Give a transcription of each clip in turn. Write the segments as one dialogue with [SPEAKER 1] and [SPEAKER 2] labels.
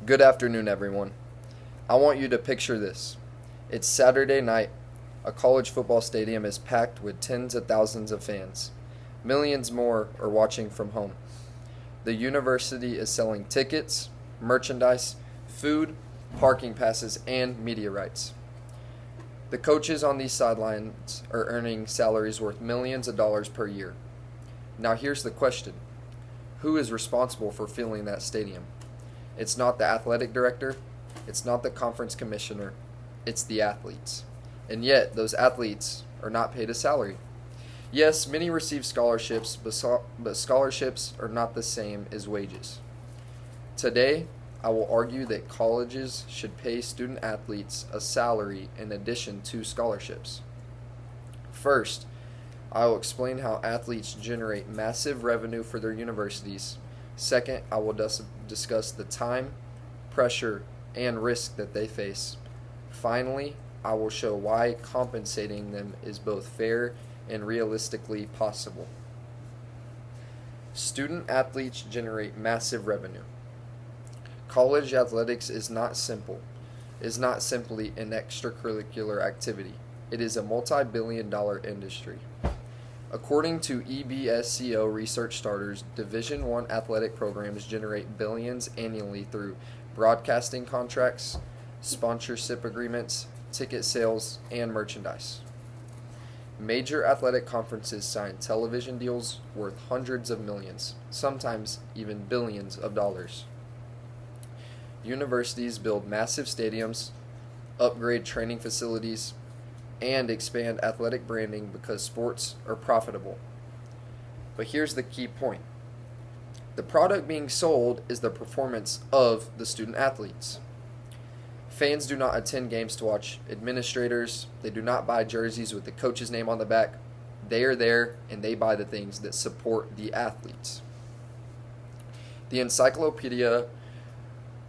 [SPEAKER 1] Good afternoon, everyone. I want you to picture this. It's Saturday night. A college football stadium is packed with tens of thousands of fans. Millions more are watching from home. The university is selling tickets, merchandise, food, parking passes, and media rights. The coaches on these sidelines are earning salaries worth millions of dollars per year. Now, here's the question: who is responsible for filling that stadium? It's not the athletic director, it's not the conference commissioner, it's the athletes. And yet, those athletes are not paid a salary. Yes, many receive scholarships, but scholarships are not the same as wages. Today, I will argue that colleges should pay student athletes a salary in addition to scholarships. First, I will explain how athletes generate massive revenue for their universities. Second, I will discuss the time, pressure, and risk that they face. Finally, I will show why compensating them is both fair and realistically possible. Student athletes generate massive revenue. College athletics is not simply an extracurricular activity. It is a multi-billion-dollar industry. According to EBSCO Research Starters, Division I athletic programs generate billions annually through broadcasting contracts, sponsorship agreements, ticket sales, and merchandise. Major athletic conferences sign television deals worth hundreds of millions, sometimes even billions of dollars. Universities build massive stadiums, upgrade training facilities, and expand athletic branding because sports are profitable. But here's the key point: the product being sold is the performance of the student athletes. Fans do not attend games to watch administrators. They do not buy jerseys with the coach's name on the back. They are there and they buy the things that support the athletes. The Encyclopedia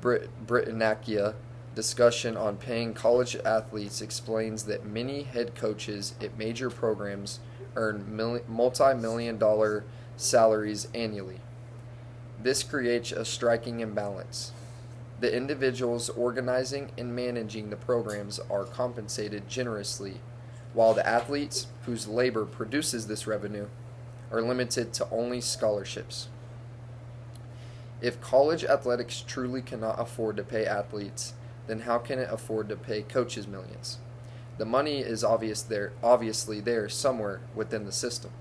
[SPEAKER 1] Britannica discussion on paying college athletes explains that many head coaches at major programs earn multi-million-dollar salaries annually. This creates a striking imbalance. The individuals organizing and managing the programs are compensated generously, while the athletes, whose labor produces this revenue, are limited to only scholarships. If college athletics truly cannot afford to pay athletes, then how can it afford to pay coaches millions? The money is obviously there somewhere within the system.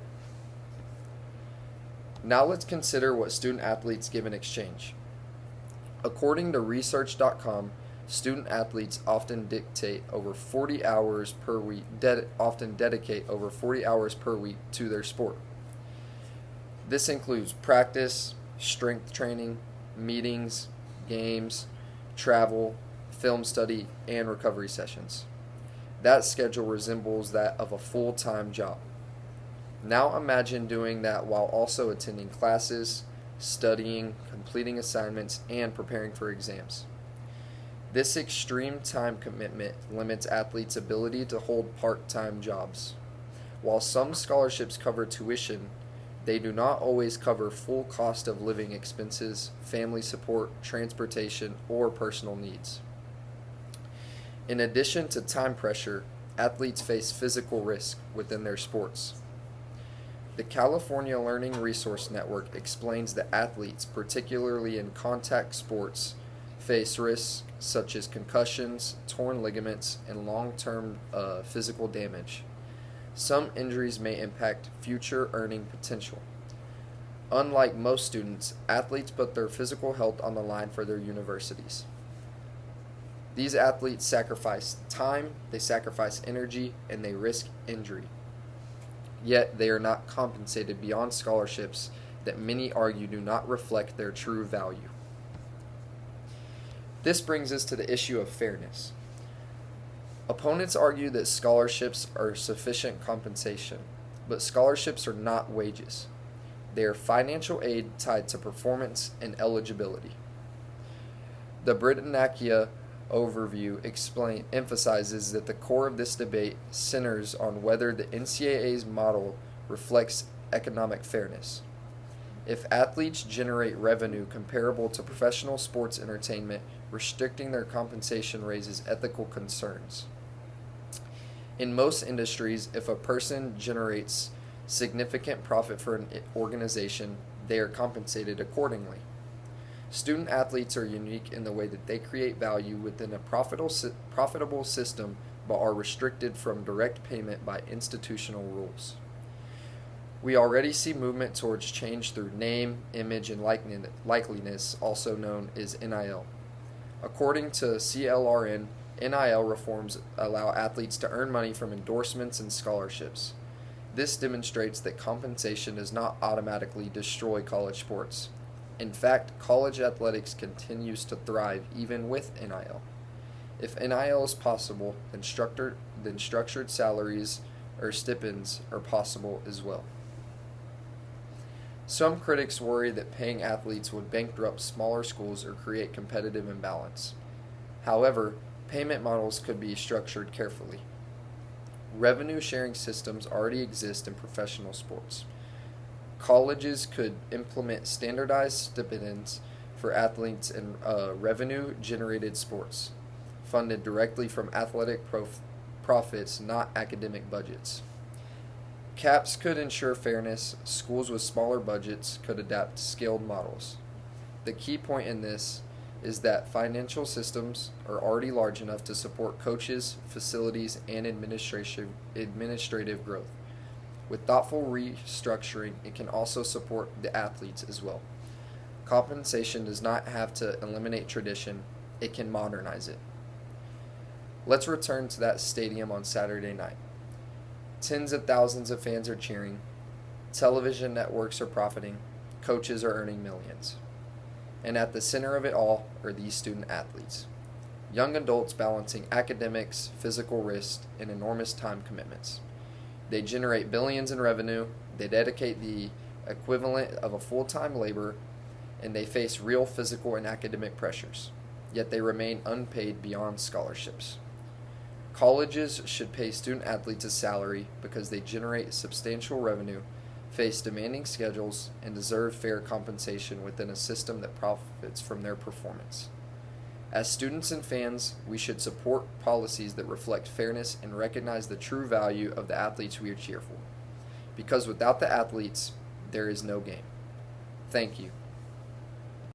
[SPEAKER 1] Now let's consider what student athletes give in exchange. According to research.com, student athletes often dedicate over 40 hours per week to their sport. This includes practice, strength training, meetings, games, travel, film study, and recovery sessions. That schedule resembles that of a full-time job. Now imagine doing that while also attending classes, studying, completing assignments, and preparing for exams. This extreme time commitment limits athletes' ability to hold part-time jobs. While some scholarships cover tuition, they do not always cover full cost of living expenses, family support, transportation, or personal needs. In addition to time pressure, athletes face physical risk within their sports. The California Learning Resource Network explains that athletes, particularly in contact sports, face risks such as concussions, torn ligaments, and long-term physical damage. Some injuries may impact future earning potential. Unlike most students, athletes put their physical health on the line for their universities. These athletes sacrifice time, they sacrifice energy, and they risk injury. Yet they are not compensated beyond scholarships that many argue do not reflect their true value. This brings us to the issue of fairness. Opponents argue that scholarships are sufficient compensation, but scholarships are not wages. They are financial aid tied to performance and eligibility. The Britannica overview emphasizes that the core of this debate centers on whether the NCAA's model reflects economic fairness. If athletes generate revenue comparable to professional sports entertainment, restricting their compensation raises ethical concerns. In most industries, if a person generates significant profit for an organization, they are compensated accordingly. Student athletes are unique in the way that they create value within a profitable system but are restricted from direct payment by institutional rules. We already see movement towards change through name, image, and likeliness, also known as NIL. According to CLRN, NIL reforms allow athletes to earn money from endorsements and scholarships. This demonstrates that compensation does not automatically destroy college sports. In fact, college athletics continues to thrive even with NIL. If NIL is possible, then structured salaries or stipends are possible as well. Some critics worry that paying athletes would bankrupt smaller schools or create competitive imbalance. However, payment models could be structured carefully. Revenue sharing systems already exist in professional sports. Colleges could implement standardized stipends for athletes in revenue-generated sports, funded directly from athletic profits, not academic budgets. Caps could ensure fairness. Schools with smaller budgets could adapt scaled models. The key point in this is that financial systems are already large enough to support coaches, facilities, and administrative growth. With thoughtful restructuring, it can also support the athletes as well. Compensation does not have to eliminate tradition, it can modernize it. Let's return to that stadium on Saturday night. Tens of thousands of fans are cheering, television networks are profiting, coaches are earning millions. And at the center of it all are these student athletes. Young adults balancing academics, physical risk, and enormous time commitments. They generate billions in revenue, they dedicate the equivalent of a full-time labor, and they face real physical and academic pressures. Yet they remain unpaid beyond scholarships. Colleges should pay student athletes a salary because they generate substantial revenue, face demanding schedules, and deserve fair compensation within a system that profits from their performance. As students and fans, we should support policies that reflect fairness and recognize the true value of the athletes we cheer for. Because without the athletes, there is no game. Thank you.